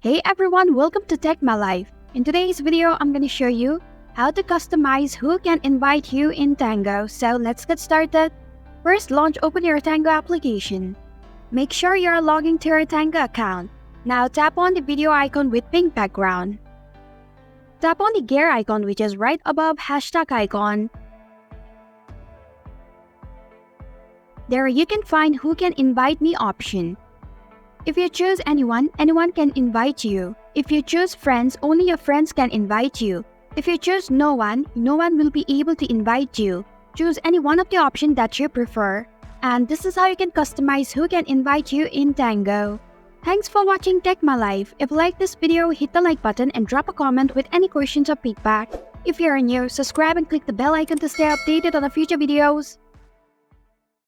Hey everyone, welcome to Tech My Life. In today's video, I'm going to show you how to customize who can invite you in Tango. So let's get started. First, open your Tango application. Make sure you're logging to your Tango account. Now tap on the video icon with pink background. Tap on the gear icon which is right above hashtag icon. There you can find who can invite me option. If you choose anyone, anyone can invite you. If you choose friends, only your friends can invite you. If you choose no one will be able to invite you. Choose any one of the options that you prefer. And this is how you can customize who can invite you in Tango. Thanks for watching Tech My Life. If you like this video, hit the like button and drop a comment with any questions or feedback. If you're new, subscribe and click the bell icon to stay updated on the future videos.